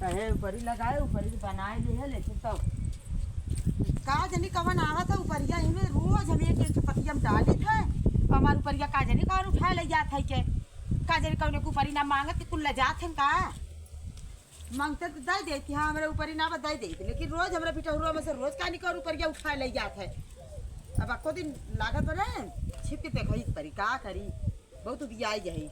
कहे ऊपरी लगाए ऊपरी बनाए ले है लेकिन तो का जनी कवन आवत है ऊपरिया इमे रोज हम एक पतिया में डाली थे हमार ऊपरिया का जनी कवन उठा ले जात है के का जनी कवन के ऊपरी ना मांगत कुल ले जात हैं का मांगते तो दे देती हाँ हमारे ऊपरी ना दे देती लेकिन रोज हमारे पिटहुआ में से रोज का निकल ऊपरिया उठा ले जात है। अब अको दिन लागत बने छिप के देखई परी का करी बहुत बियाई जाई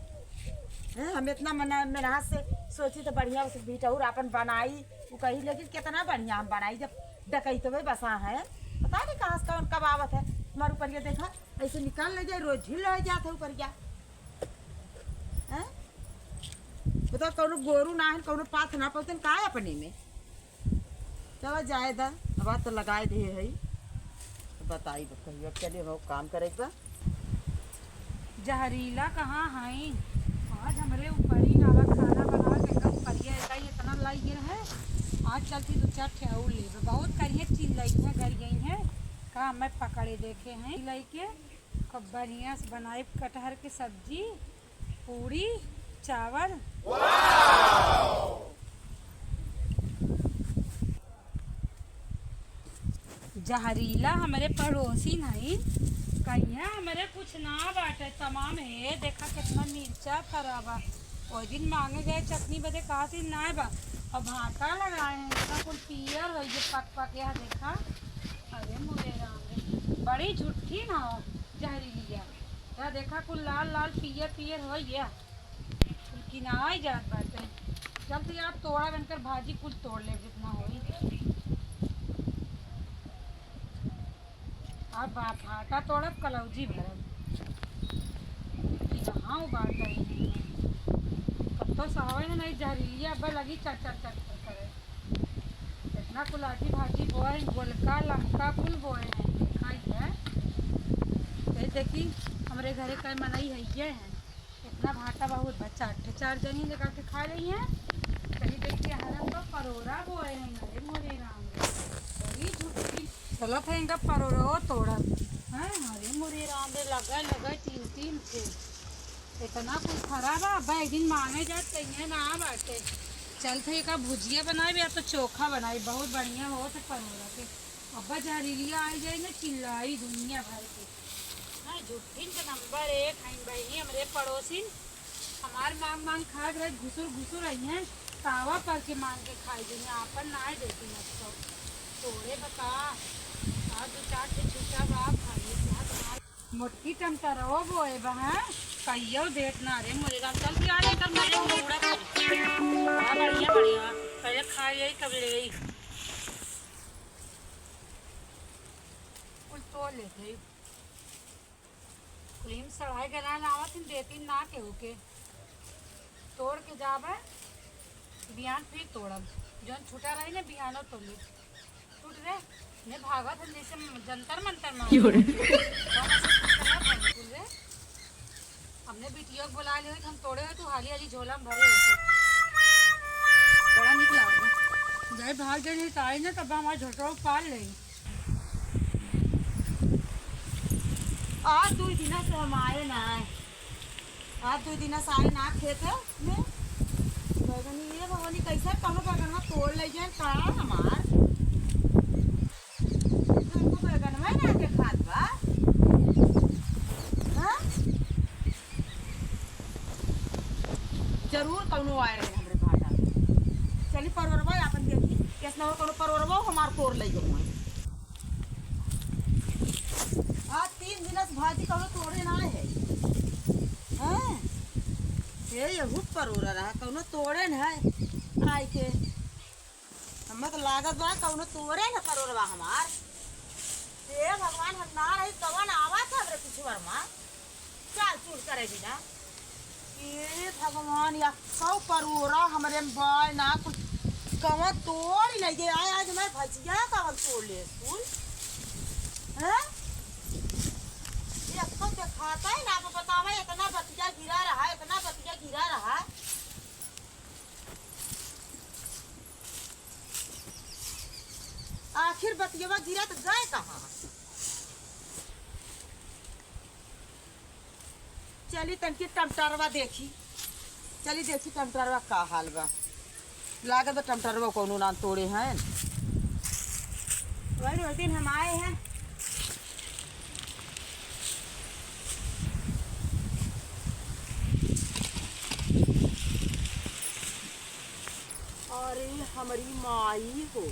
हैं हम इतना मना मेहनत से सोची तो बढ़िया से बिटहुर अपन बनाई वो कही लेकिन कितना बढ़िया हम बनाई जब डकई तो बसा है पता नहीं कहाँ से कौन कब आवत है हमारे ऊपरिया देखा ऐसे निकाल ले जाए रोज झिल रह जाते ऊपरिया हैं बताओ कौनो गोरू ना है कौनो पाथ ना पौतन का है अपने में चलो जाए दा अब तो लगाए दे है बताई कहिए चलिए वो काम करेगा जहरीला कहाँ है आज हमारे ऊपरी नावा खाना बना के एकदम करिए इतना लाई है आज चलती दो चार ठेहू ले बहुत करिए चिल्लाई है घर गई है कहाँ मैं पकड़े देखे हैं चिल्लाई के खूब बढ़िया से बनाए कटहर की सब्जी पूरी चावल जहरीला हमारे पड़ोसी नहीं कहिए हमारे कुछ ना बाटे तमाम है देखा कितना मिर्चा खराबा वो दिन मांगे गए चटनी बदे कहा थी ना बा और भाटा लगाए हैं इतना कुछ पियर हो ये पक पक यहाँ देखा अरे मुझे राम बड़ी झूठी ना हो जहरीलिया या देखा कुल लाल लाल पियर पियर हो गया किनाई जात बाटे जब तो यार तोड़ा बनकर भाजी कुछ तोड़ ले जितना हो अब भाटा तोड़ब कलौजी भरब कहाँ उबाल रही कब तो सहावे ना नहीं जहरीलिया अब लगी चट चट चट करे इतना कुलाटी भाजी बोए गोलका लमका कुल बोए हैं खाई है ये देखी हमारे घरे का मनाई है ये है इतना भाटा बहुत बच्चा चार जनी लगा के खा रही हैं कहीं देखिए हरम तो परोरा बोए हैं अरे मोरे राम बड़ी झूठी चलो थे इनका परोरा तोड़ा है अरे मोरे राम रे लगा तीन तीन थे इतना कुछ खराब है अब एक दिन मांगे जात कहीं ना बाटे चल थे का भुजिया बनाए या तो चोखा बनाई बहुत बढ़िया हो तो परोरा के अब्बा जहरीलिया आई जाए ना चिल्लाई दुनिया भर की झूठीन का नंबर एक है बहनी हमारे पड़ोसी हमार मांग मांग खा रहे घुसुर आई हैं तावा पर के मांग के खाई देंगे आपन ना देती तो तोड़े बता आज दो चार से छुट्टा बाप खाइए मोटकी टमटरो बोए बहा कहियो देख ना रे मोरे राम चल के आ ले कर मेरे मुड़ा बढ़िया बढ़िया पहले खा यही तब ले गई कुछ तोड़ लेते क्रीम सड़ाई गला लावा तीन देती ना केहू के तोड़ के जाबे बिहान फिर तोड़ब जौन छूटा रही ना बिहानो तोड़ी छूट रे ने भागत है जैसे जंतर मंतर मार हमने बिटिया को बुला लिया हम तोड़े हुए तो हाली हाली झोला में भरे होते बड़ा निकला होगा जाए भाग जाए ताई ना तब हमारे झोटो पाल ले आज 2 दिन से हम आए ना आज 2 दिन से आए ना खेत में बैगनी ये भगवानी कैसे कौनो बैगनवा तोड़ ले जाए का हमार तुमको बैगनवा ना के खात बा हां जरूर कौनो आए रहे हमरे भाटा चली परवरवा अपन देखी कैसना हो कौनो परवरवा हमार तोड़ ले जाऊं आज 3 दिन से भाजी कौनो तोड़े ना है हैं ये बहुत परोरा रहा कौनो तोड़े न है आई के हम तो लागत बा कौनो तोड़े न परोरवा हमार ये भगवान हम ना रही कवन आवा था हमरे पिछुआ में चाल चूल करे बिना ये भगवान या सौ परोरा हमरे बाय ना कुछ कवन तोड़ ले गए आए आज मैं भजिया कवन तोड़ ले स्कूल हैं ये तो खाता है ना बतावा इतना बतिया गिरा रहा आखिर बतिया गिरा तो गए कहाँ चली तनकी टमटरवा देखी चली देखी टमटरवा का हाल बा लागत टमाटर कोनो ना तोड़े हैं। वही उस दिन हम आए हैं। अरे हमारी माई हो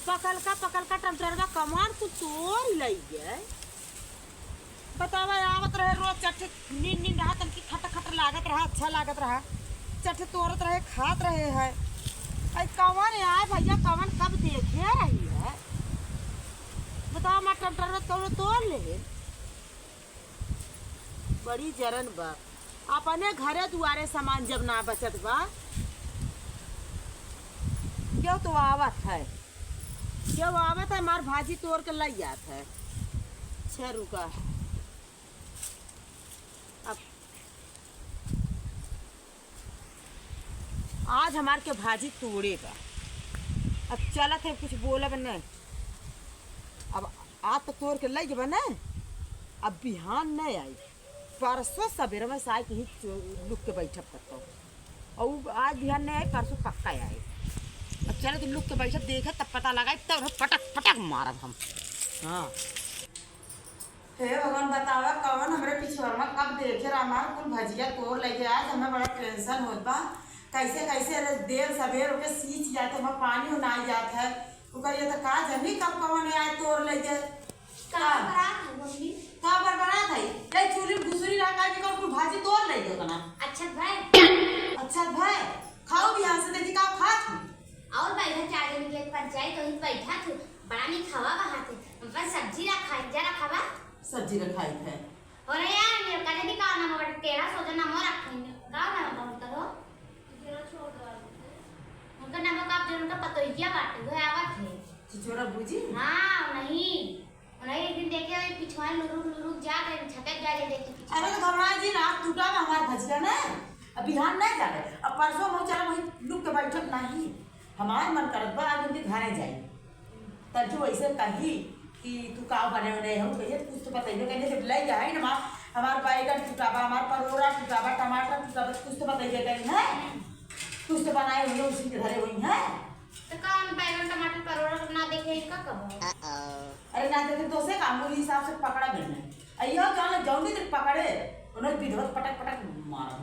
पकल का टमाटर का कमान कुछ तोड़ लई गए। बतावा आवत रहे रोज चट्टे नींद रहा तन की खट लागत रहा, अच्छा लागत रहा, चट्टे तोड़त रहे खात रहे है। अरे कवन आए भैया, कवन कब देखे रही है बताओ। मैं टमाटर कौन तोड़ ले बड़ी जरन बा। अपने घरे दुआरे सामान जब ना बचत बा क्यों तो आवत है, क्यों आवत है मार भाजी तोड़ के लई जात है। अच्छा रुका अब आज हमार के भाजी तोड़ेगा। अब चलत है कुछ बोलब नहीं। अब आज तो तोड़ के लई जब न, अब बिहान नहीं आई, परसों सवेरे में साय के ही लुक के बैठब करता हूँ। और आज बिहान नहीं आई, परसों पक्का आई। अब चलो तुम लुक के बैठब देखे तब पता लगा तब पटक पटक मारब हम। हाँ हे भगवान बतावा कौन हमरे पिछुआ कब देखे हमार कुल भजिया तोड़ लेके आज हमें बड़ा टेंशन होत बा। कैसे कैसे देर सवेर होके सींच जाते हम पानी हो ना जात है ओकर ये तो का जनी कब कौन आए तोड़ ले जाए। का बरबरात है ले चूल्ही में घुसरी रहा का के कुल भाजी तोड़ ले गयो तना। अच्छा भाई खाओ भी से देखी का खात और बैठा चार दिन के पंचायत वही बैठा थी बड़ा नहीं खावा बहा थे पर सब्जी रखा है जरा खावा सब्जी रखाई है। और यार मेरे का नहीं का नाम बट तेरा सोचा नाम रखेंगे का नाम बोलता हो तेरा छोड़ दो उनका नाम का आप जन का पता ही क्या बात है आवत है चिचोरा बूजी। हां नहीं उन्हें एक दिन देखे पिछवाड़ लुरुक जा रहे छटक जा रहे देखे। अरे तो घबरा जी ना टूटा में हमार भजिया ना अब बिहान नहीं जा रहे। अब परसों हम चला वही लुक के बैठक नहीं हमार मन करत बा आज उनके घरे जाई तब जो ऐसे कही कि तू का बने बने हम कहिए कुछ तो बताइए कहने जब ले जाए ना हमार बैगन टूटाबा हमार परोरा टूटाबा टमाटर टूटाबा कुछ तो बताइए कहीं है कुछ तो बनाए हुए उसी के घरे हुई है तो कौन बैगन टमाटर परोरा ना देखे का कब। अरे ना देखे तो से कामूली हिसाब से पकड़ा गए अयो जाने जौनी तक पकड़े उन्हें विधवत पटक पटक मारा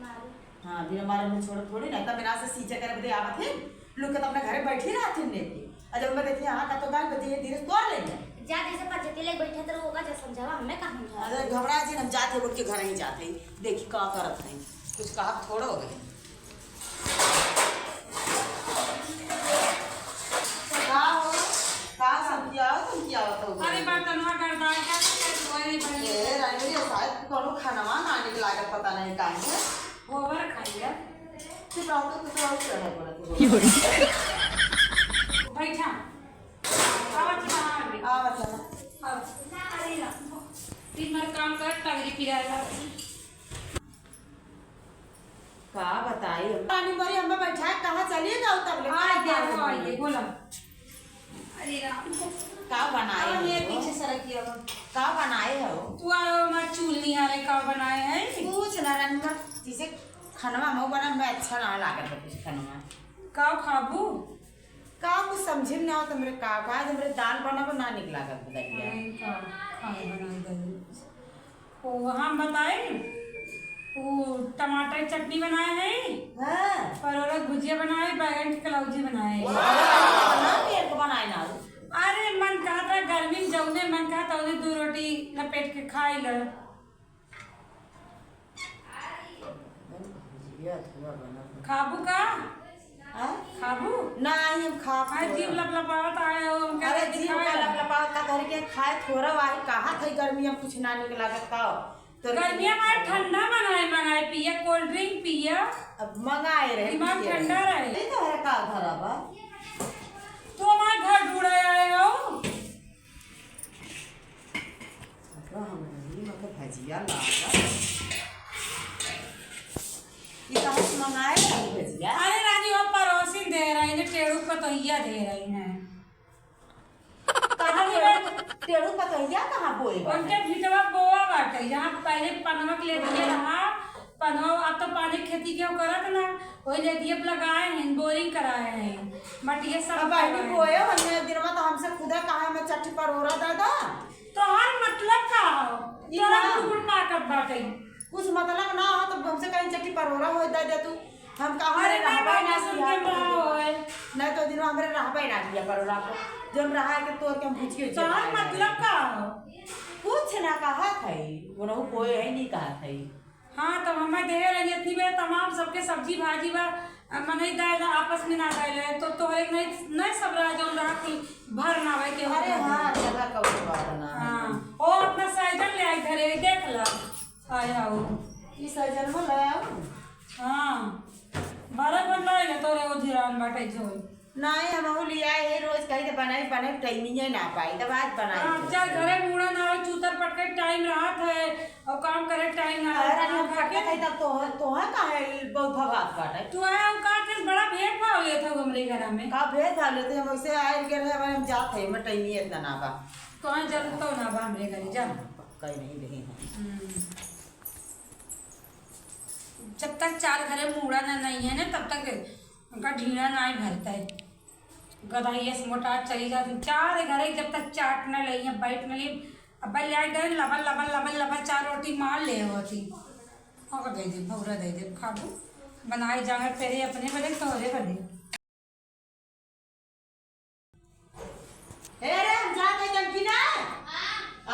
मारू। हाँ बिना मारे में छोड़ थोड़ी नहीं तब मेरा से सींचे करे बदे आवत है लोग तो अपने घरे बैठी रहा थे लेके अजब मैं देखी हाँ का तो गाल बदे धीरे तोड़ लेंगे जा जैसे पचती ले बैठे तो होगा जो समझावा हमें कहां। अरे घबरा जी हम जाते बोल के घर ही जाते देखी का करत है कुछ कहा थोड़ा हो गए का हो का समझिया तुम क्या होता हो। अरे बर्तनवा गड़बड़ा क्या वही बनी ये रानी शायद कोनो खानावा ना निक लागत पता नहीं काहे है गोबर खाइए तू का तो है बोला तू बैठा आवाज बना आवत है अरे ना दिन भर काम कर टंगरी पिराएगा का बताई पानी मरी हमें बैठा कहाँ चलिएगा तब ले आइए बोला। अरे राम का बनाए ये हो? पीछे सड़क किया का बनाए हो तू आओ मैं चूल निहारे का बनाए हैं कुछ ना रंगा जिसे खाना में बना मैं अच्छा ना लागत कुछ खाना में का खाबू का कुछ समझे ना हो तो मेरे का मेरे दाल बना ना निक लागत बताइए हम बताए वो टमाटर चटनी बनाए हैं हां परोरा भुजिया बनाए बैगन की कलौजी बनाए ना पेट बनाए ना अरे मन कहा था गर्मी में जौने मन कहा था उन्हें 2 रोटी लपेट के खाई ल खाबू का खाबू नहीं हम खा आज जीव लपलपावत आए हो हम अरे कहते जीव का लपलपाव का करके खाए थोड़ा वाही कहा थे गर्मी में कुछ ना निक लागत का तो गर्मियां में ठंडा मंगाए पिया कोल्ड ड्रिंक पिया अब मंगाए रहे दिमाग ठंडा रहे नहीं तो है का घर बा तो हमारे घर ढूंढे आए हो हम नहीं मतलब भजिया लागा ये कहाँ से मंगाए भजिया। अरे राजू अब पड़ोसी दे रहे हैं टेढ़ू पतोहिया दे रही हैं टेढ़ू पतोहिया कहाँ बोए उनके भिटवा बोआ बाटे जहाँ पहले पनवा के ले दिए रहा पनो अब तो पानी खेती क्यों करत ना, वही नदियप लगाए हैं, बोरिंग कराए हैं, मटिया सब अब बहनी बोए हमने दिन में तो हमसे खुदा कहा मैं चट्टी पर हो रहा दादा। तो हर मतलब का हो तोरा कुकुर पाकत बाटे, कुछ मतलब ना हो तो हमसे कहीं चट्टी पर हो रहा हो दादा तू हम कहा अरे रे मैं रहबे ना सुन के बड़ा होए, नहीं तो दिन में हमरे रहबे ना दिया पर रहा को जब रहा के तोड़ के हम पूछिए तो हर मतलब का हो। कुछ ना कहा था वो ना कोई है नहीं कहा था। हाँ तो हमें दे रही इतनी बेर तमाम सबके सब्जी भाजी बा मने दाल आपस में ना डाले तो तोहरे नहीं नहीं सब रहा जो रहा कि भर ना भाई के अरे हाँ जगह का बात ना हाँ ओ अपना साइकिल ले आई घरे देख ला आया हो इस सर्जन में ले आओ। हाँ 12 घंटा ले तोरे वो जिरान बाटे जो नहीं हम वो लिया है रोज कहीं तो बनाई बनाई टाइमिंग ही ना पाई तब आज बनाई चल घरे मुड़ा ना हो चूतर पटके टाइम रात है और काम करे टाइम ना अरे हम फटके थे तब तो है का है बहुत भगात काटे तू आया हम का के बड़ा भेद भाव ले था हमरे घर में का भेद था लेते हम वैसे आए के रहे हम जात है मैं टाइम ही इतना ना बा तो है जल तो ना बा हमरे घर जा कहीं नहीं रही है जब तक चार घरे मुड़ा ना नहीं है ना तब तक उनका ढीला ना ही भरता है गदाइया से मोटा चली जाती चार घरे जब तक चाट न लई है बैठ न ली अब ले गए लबन लबन लबन लबन 4 रोटी मार ले होती और दे दे भौरा दे दे खाबू बनाए जाए तेरे अपने बने तोरे बने अरे हम जाते टंकी ना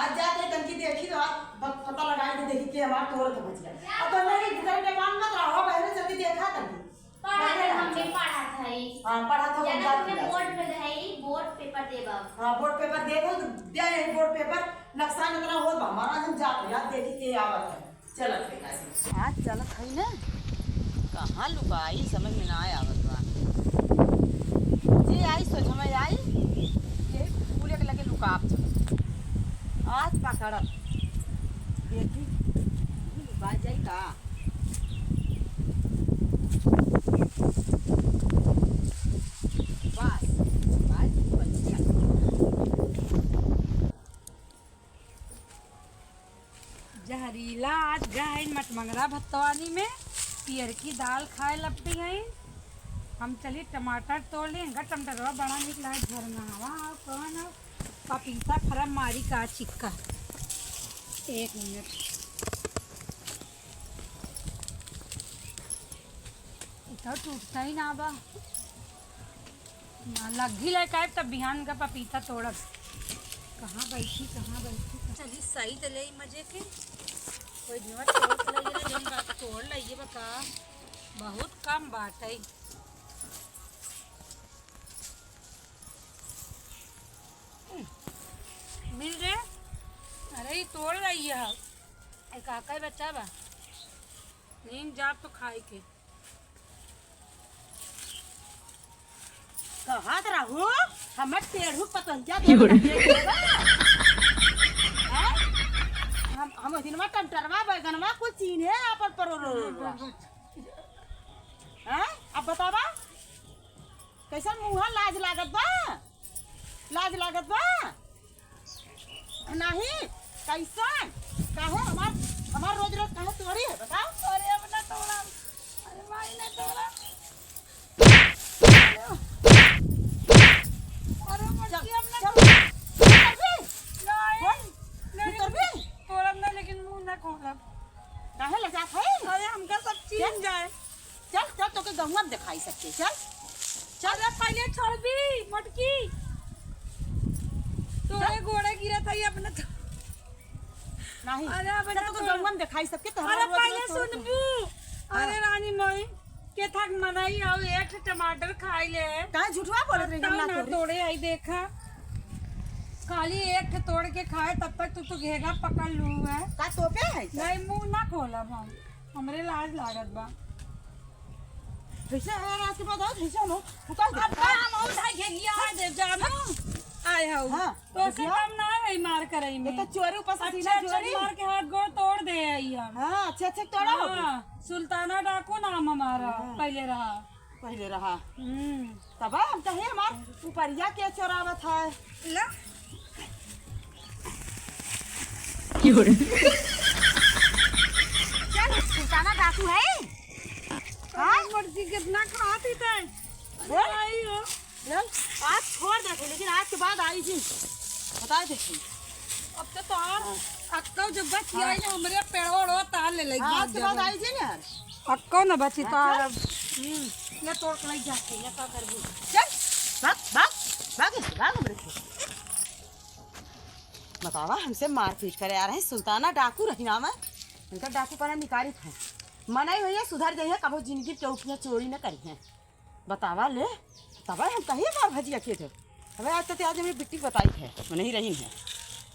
आज जाते टंकी देखी तो पता लगा के देखी कि हमारा तोड़ के बच गया अब तो नहीं घर के मान मत रहो पहले जल्दी देखा टंकी पढ़ा था हमने पढ़ा था ही हां पढ़ा था ज्यादा तुमने बोर्ड पे है बोर्ड पेपर दे बा हां बोर्ड पेपर देखो तो दे बोर्ड पेपर नुकसान इतना हो बा हमारा हम जाते याद देखी के आवत है चलत है कैसे आज चलत है ना कहां लुकाई समझ में ना आवत बा जी आई सोच में आई ये पूरे के लगे लुकाप चल आज पकड़त देखी लुका जाई का जहरीला आज गए मटमंगरा भत्तवानी में पियर की दाल खाए लगती हैं हम चली टमाटर तोड़ लेंगे टमाटरवा बड़ा निकला है झरना हवा कौन पपीता फरम मारी का चिक्का 1 मिनट इतना टूटता ही ना बा लगी लगा तब बिहान का पपीता तोड़ब कहाँ बैठी चली सही चले मजे के कोई तोड़ लिये बका बहुत कम बात है मिल रहे अरे तोड़ रही है एक आका बच्चा बा नींद जाप तो खाए के कहाँ रहू हमें टेढ़ू पतंजा हम दिन में टमाटरवा बैगनवा कुछ चीने अपन परोरो हैं अब बतावा कैसा मुँह लाज लागत बा नहीं कैसन काहे हमार रोज काहे तोड़ी है बताओ अरे अब ना तोड़ा अरे भाई ना तोड़ा अरे मच्छी अब ना तोड़ब ना लेकिन मुंह ना खोलब काहे ले जात है अरे हमका सब चीन जाए चल तो के गहुआ में दिखाई सकते चल अरे पहले छोड़ दी मटकी तोरे घोड़े गिरा था ये अपने तो नहीं अरे अब तो के गहुआ में दिखाई सकते तो अरे पहले सुनबू अरे रानी मोई के थक मनाई आओ एक टमाटर खाई ले काहे झूठवा बोलत रही ना ना तोड़े आई देखा खाली एक तोड़ के खाए तब तक तू घेगा पकड़ लू है का तोपे है नहीं मुंह ना खोला हम हमरे लाज लागत बा कैसे है आज के बाद और कैसे नो उतार दे अब हम उठा के गया है देव जानो आए हो हां तो से कम ना है मार करई में तो चोरी ऊपर से सीना अच्छा चोरी मार के हाथ गोड़ तोड़ दे आई हम हां अच्छा तोड़ा हो हाँ, सुल्ताना डाकू नाम हमारा पहले रहा तब हम कहे हमार ऊपरिया के चोरावत है ला चल सुल्ताना डाकू है हाँ मर्जी कितना खाती थे बोल आई हो बोल आज छोड़ देखे लेकिन आज के बाद आई जी बता देखी अब तो अक्का जब बच गया है हमरे पेड़ों तार ले लगी आज के बाद आई जी ना अक्का न बची तार अब ले तोड़ के ले जाके ये का करबू चल भाग हमरे से बतावा हमसे मारपीट करे आ रहे हैं सुल्ताना डाकू रही नाम है इनका डाकू पना निकारी है मनाई हुई है सुधर गई है कबो जिंदगी चौकियाँ चोरी न करी है बतावा ले तब हम कहीं बार भजिया किए थे अबे आज तो आज हमें बिट्टी बताई है वो नहीं रही है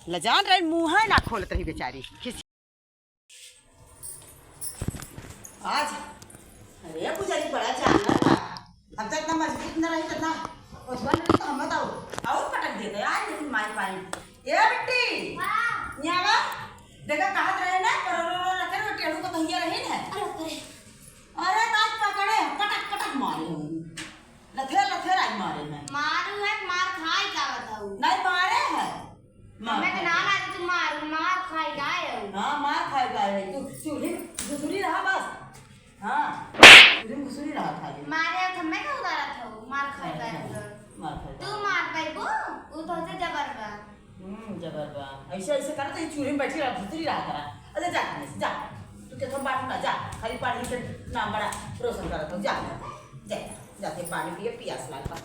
लजान रही मुँह है ना खोलत रही बेचारी आज अरे पुजारी बड़ा जानवर था अब तक इतना मजबूत न रही इतना उस बन रही तो हम बताओ और पटक देते आज लेकिन मारी पानी ये बिट्टी न्यावा देखा कहां रहे ना करोड़ों रखे वो टेढ़ू को भैया रहे ना अरे ताज पकड़े पटक मारे लथेर आई मारे हैं मारू है मार खाई क्या बताऊं नहीं मारे है मैं तो ना लाती तू मार खाई गाय हां मार खाए गए तू चूल्हे घुसुरी रहा बस हां चूल्हे घुसुरी रहा था मारे तो मैं क्या उतारा था मार खाई गाय मार खाए तू मार पाई वो तो से जबर बा जबरबा ऐसे करते ही चूल्हे में बैठी रहा घुसुरी रहा करा अरे जा जा तू के थम बात ना जा खाली पानी से नाम बड़ा रोशन करत हो जा जाते पानी पिए पियास लागल